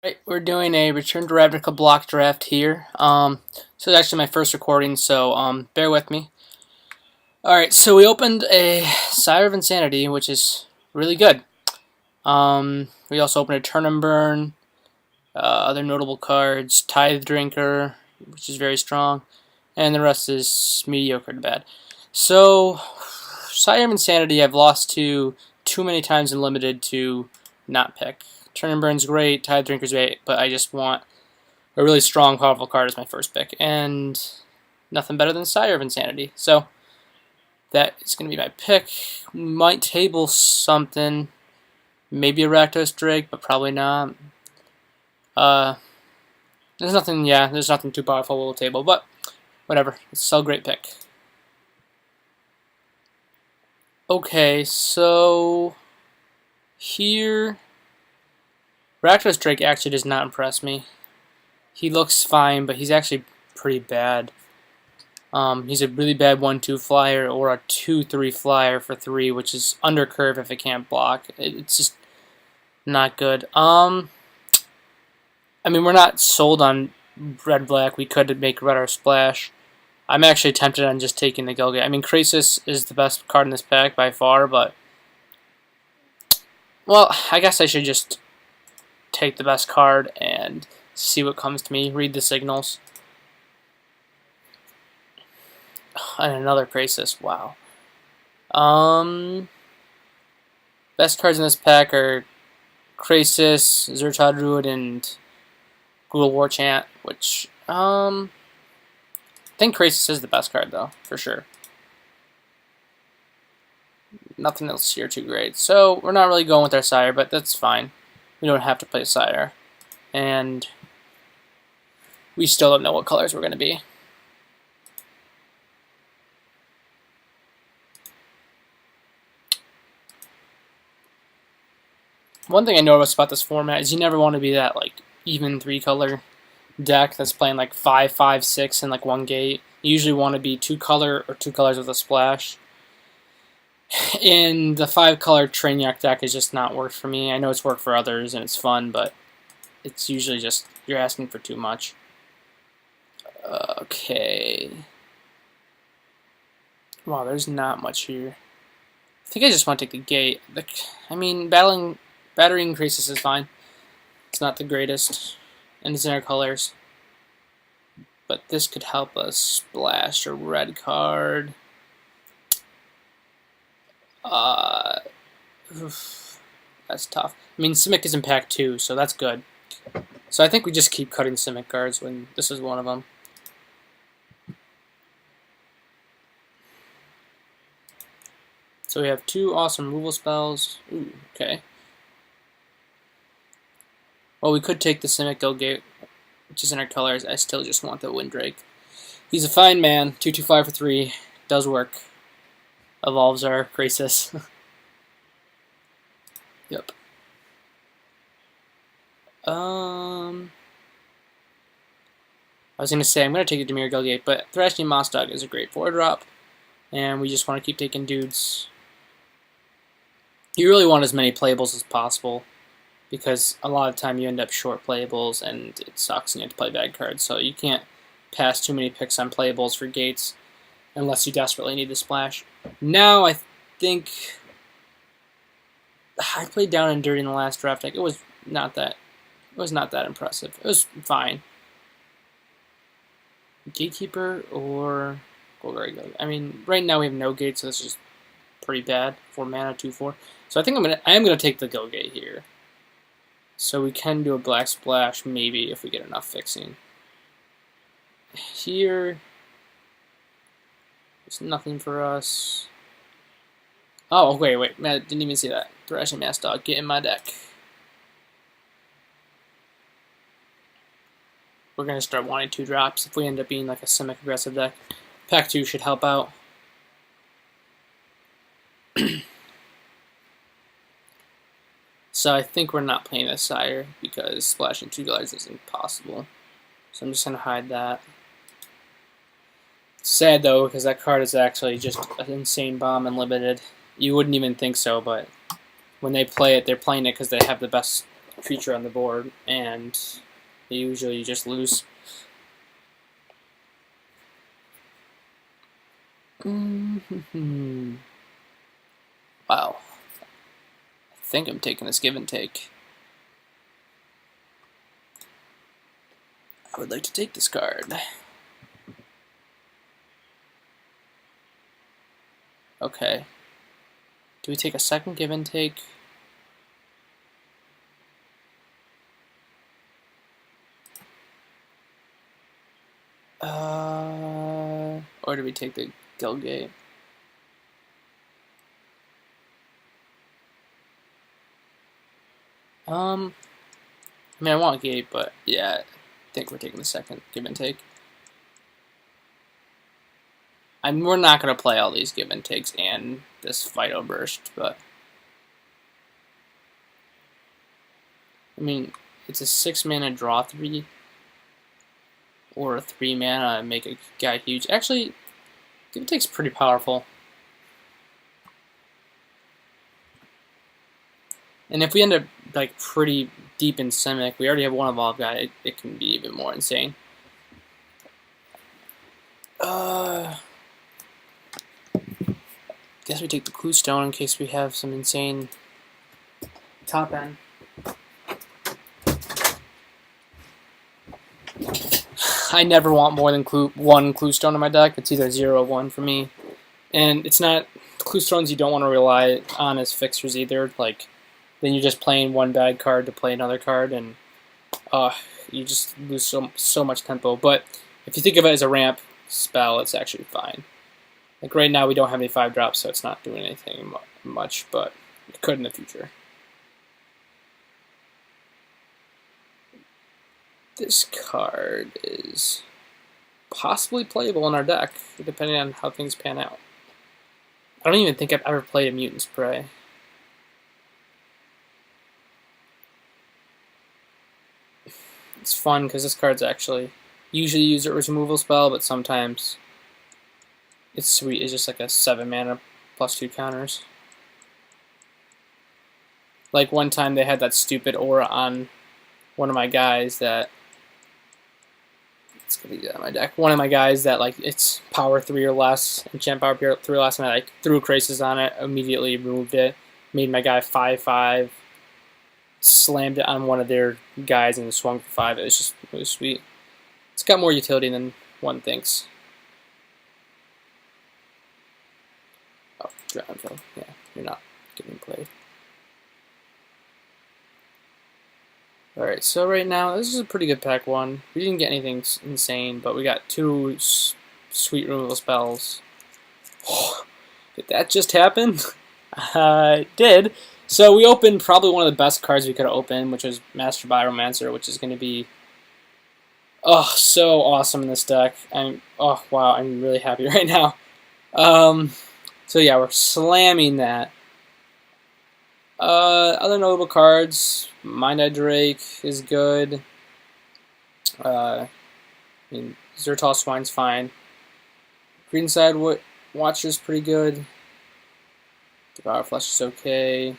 Right, we're doing a Return to Ravinca block draft here. So it's actually my first recording, so bear with me. Alright, so we opened a Sire of Insanity, which is really good. We also opened a Turn and Burn, other notable cards, Tithe Drinker, which is very strong, and the rest is mediocre to bad. So, Sire of Insanity I've lost to too many times in Limited to not pick. Turn and Burn's great, Tithe Drinker's great, but I just want a really strong, powerful card as my first pick, and nothing better than Sire of Insanity. So that is going to be my pick. Might table something, maybe a Rakdos Drake, but probably not. There's nothing too powerful we'll table, but whatever. It's still a great pick. Okay, so here, Rakdos Drake actually does not impress me. He looks fine, but he's actually pretty bad. He's a really bad 1/2 flyer or a 2/3 flyer for 3, which is under curve if it can't block. It's just not good. I mean, we're not sold on red-black. We could make red or splash. I'm actually tempted on just taking the Gilgate. I mean, Krasis is the best card in this pack by far, but well, I guess I should just take the best card and see what comes to me, read the signals. And another Krasis, wow. Best cards in this pack are Krasis, Zertod Druid, and Ghoul War Chant, which, I think Krasis is the best card, though, for sure. Nothing else here too great. So, we're not really going with our Sire, but that's fine. We don't have to play Sire. And we still don't know what colors we're going to be. One thing I noticed about this format is you never want to be that like even 3-color deck that's playing like 5, 5, 6 in like one gate. You usually want to be 2-color or 2 colors with a splash. And the 5-color Trainyak deck has just not worked for me. I know it's worked for others and it's fun, but it's usually just you're asking for too much. Okay. Wow, there's not much here. I think I just want to take the gate. I mean, battering Krasis is fine. It's not the greatest, and it's in our colors. But this could help us splash a red card. That's tough. I mean, Simic is in pack 2, so that's good. So I think we just keep cutting Simic cards when this is one of them. So we have 2 awesome removal spells. Ooh, okay. Well, we could take the Simic Gilgate, which is in our colors. I still just want the Windrake. He's a fine man. 2/2/5 for 3. Does work. Evolves our Krasis. Yep. I was going to say I'm going to take the Demir Gilgate, but Thrashing Moss Dog is a great 4-drop, and we just want to keep taking dudes. You really want as many playables as possible, because a lot of the time you end up short playables, and it sucks and you have to play bad cards, so you can't pass too many picks on playables for gates unless you desperately need the splash. Now I think I played down and dirty in the last draft deck. It was not that impressive. It was fine. Gatekeeper or Golgari. I mean, right now we have no gate, so this is pretty bad. 4 mana, 2/4. So I think I am gonna take the Gilgate here. So we can do a black splash maybe if we get enough fixing. Here, there's nothing for us. Oh, wait, man, didn't even see that. Thrashing Mass Dog, get in my deck. We're going to start wanting 2-drops if we end up being like a Simic aggressive deck. Pack 2 should help out. So I think we're not playing this Sire because splashing 2 colors is impossible. So I'm just going to hide that. Sad though, because that card is actually just an insane bomb and limited. You wouldn't even think so, but when they play it, they're playing it because they have the best creature on the board, and usually you just lose. Wow. I think I'm taking this give and take. I would like to take this card. Okay. Do we take a second give and take? Or do we take the Gilgate? I mean, I want Gate, but yeah, I think we're taking the second give and take. We're not going to play all these give and takes and this Phyto Burst, but I mean, it's a 6-mana draw 3 or a 3-mana make a guy huge. Actually, give and take's pretty powerful. And if we end up like pretty deep in Simic, we already have one evolved guy, it can be even more insane. Guess we take the Clue Stone in case we have some insane top end. I never want more than one Clue Stone in my deck. It's either 0 or 1 for me. And it's not Clue Stones you don't want to rely on as fixers either. Like, then you're just playing one bad card to play another card, and you just lose so much tempo. But if you think of it as a ramp spell, it's actually fine. Like right now we don't have any 5-drops, so it's not doing anything much, but it could in the future. This card is possibly playable in our deck, depending on how things pan out. I don't even think I've ever played a Mutant Spray. It's fun because this card's actually usually used as a removal spell, but sometimes it's sweet. It's just like a 7-mana +2 counters. Like one time they had that stupid aura on one of my guys that it's gonna be on my deck. One of my guys that like it's power 3 or less, enchant power 3 or less, and I like threw Krasis on it, immediately removed it, made my guy 5/5, slammed it on one of their guys and swung for 5. It was sweet. It's got more utility than one thinks. Oh, drown, so yeah, you're not getting played. Alright, so right now, this is a pretty good pack 1. We didn't get anything insane, but we got 2 sweet removal spells. Did that just happen? It did. So we opened probably one of the best cards we could have opened, which was Master Biomancer, which is going to be so awesome in this deck. Wow, I'm really happy right now. So yeah, we're slamming that. Other notable cards, Mind-Eye Drake is good. I mean, Zertal Swine's fine. Greenside Watcher's pretty good. Devour Flesh is okay.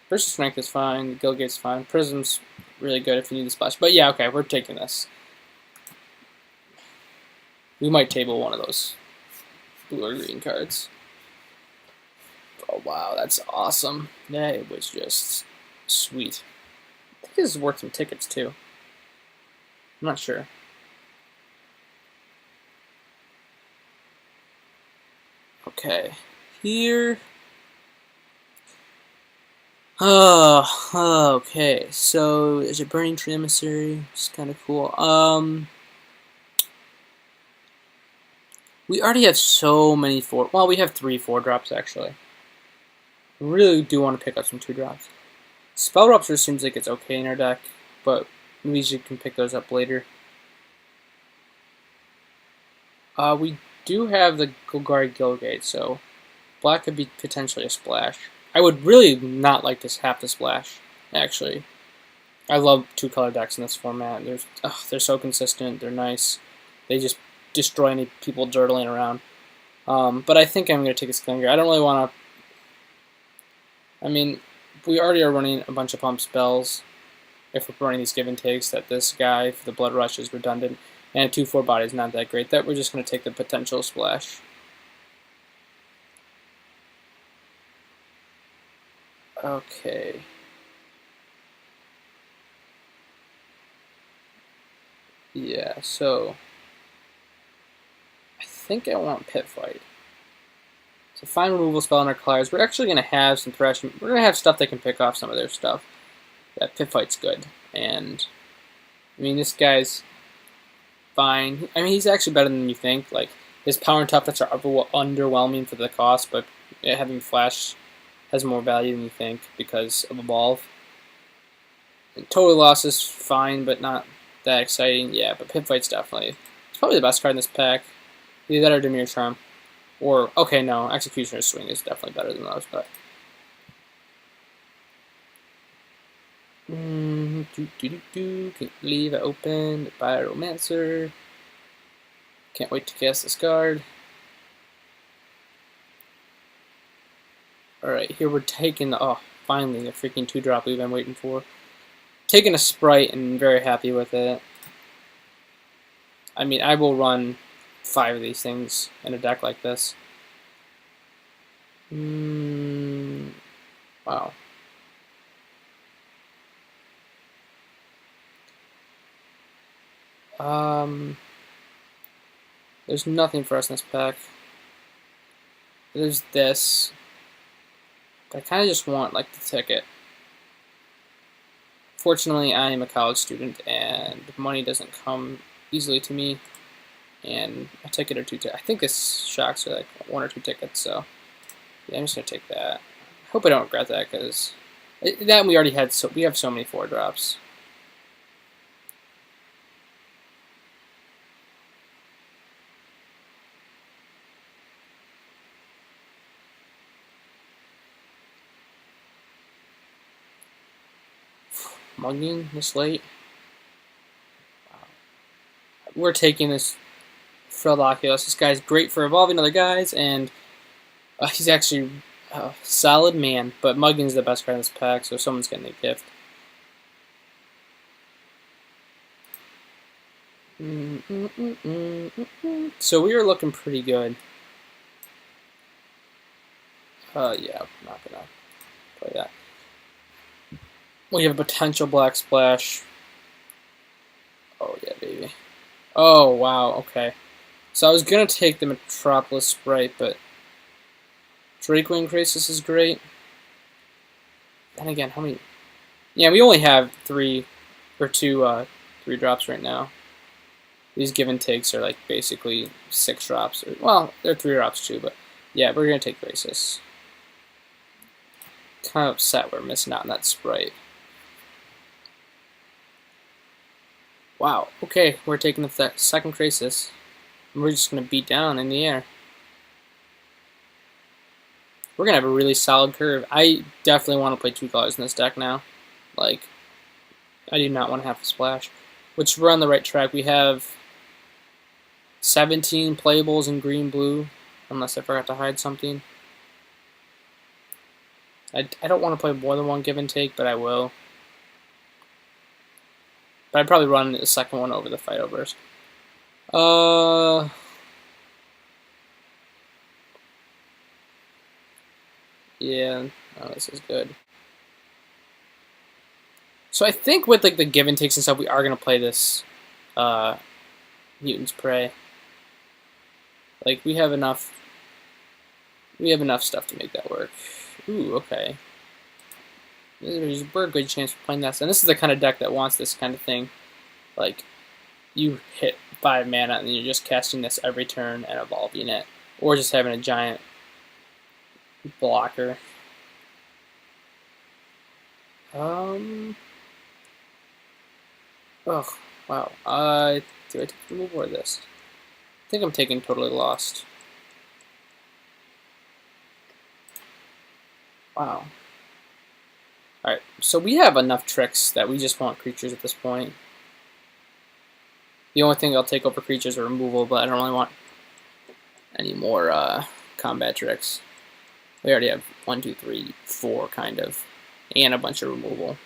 Versus Strength is fine. Gilgate's fine. Prism's really good if you need the splash. But yeah, okay, we're taking this. We might table one of those blue or green cards. Oh wow, that's awesome. That was just sweet. I think this is worth some tickets too. I'm not sure. Okay, here. Okay, so there's a Burning Tree Emissary, which is kind of cool. We already have so many we have 3 4-drops actually. I really do want to pick up some 2-drops. Spell Rupture seems like it's okay in our deck, but maybe you can pick those up later. We do have the Golgari Gilgate, so black could be potentially a splash. I would really not like to have the splash, actually. I love 2-color decks in this format. They're so consistent, they're nice. They just destroy any people dirtling around. But I think I'm going to take a Slinger. I don't really want to... I mean, we already are running a bunch of pump spells. if we're running these give and takes, that this guy for the Blood Rush is redundant, and a 2/4 body is not that great, that we're just going to take the potential splash. Okay. Yeah, so I think I want Pit Fight. So fine removal spell on our colors. We're actually going to have some thresh. We're going to have stuff that can pick off some of their stuff. That Pit Fight's good. And, I mean, this guy's fine. I mean, he's actually better than you think. Like, his power and toughness are underwhelming for the cost, but having Flash has more value than you think because of Evolve. And total loss is fine, but not that exciting. Yeah, but Pit Fight's definitely... It's probably the best card in this pack. Either that or Demir Charm. Or, okay, no, Executioner's Swing is definitely better than those, but... Can't leave it open. Pyromancer. Can't wait to cast this card. Alright, here we're taking the... Oh, finally, a freaking 2-drop we've been waiting for. Taking a Sprite and very happy with it. I mean, I will run 5 of these things in a deck like this. Wow. There's nothing for us in this pack. There's this. But I kind of just want, like, the ticket. Fortunately, I am a college student, and money doesn't come easily to me. And a ticket or two. I think this shocks are like 1 or 2 tickets, so yeah, I'm just gonna take that. I hope I don't regret that because that we already had. So we have so many 4-drops. Mugging this late. Wow. We're taking this Freldoculus. This guy's great for evolving other guys, and he's actually a solid man, but Mugging's the best card in this pack, so someone's getting a gift. So we are looking pretty good. Yeah, I'm not gonna play that. We have a potential Black Splash. Oh yeah, baby. Oh wow, okay. So I was gonna take the Metropolis Sprite, but Drakewing Crisis is great. And again, how many? Yeah, we only have 3 or 2 3-drops right now. These give and takes are like basically 6 drops. Or, well, they're 3 drops too, but yeah, we're gonna take Crisis. Kind of upset we're missing out on that Sprite. Wow, okay, we're taking the second Crisis. And we're just going to beat down in the air. We're going to have a really solid curve. I definitely want to play 2 colors in this deck now. Like, I do not want to have a splash. Which we're on the right track. We have 17 playables in green-blue. Unless I forgot to hide something. I don't want to play more than 1 give and take, but I will. But I'd probably run the second one over the Phytoburst. Yeah, oh, this is good. So I think with like the give and takes and stuff, we are gonna play this Mutant's Prey. Like we have enough stuff to make that work. Ooh, okay. There's a good chance for playing this. And this is the kind of deck that wants this kind of thing. Like, you hit 5 mana and you're just casting this every turn and evolving it. Or just having a giant blocker. Oh, wow. Do I take the move or this? I think I'm taking Totally Lost. Wow. Alright, so we have enough tricks that we just want creatures at this point. The only thing I'll take over creatures are removal, but I don't really want any more combat tricks. We already have 1, 2, 3, 4 kind of, and a bunch of removal.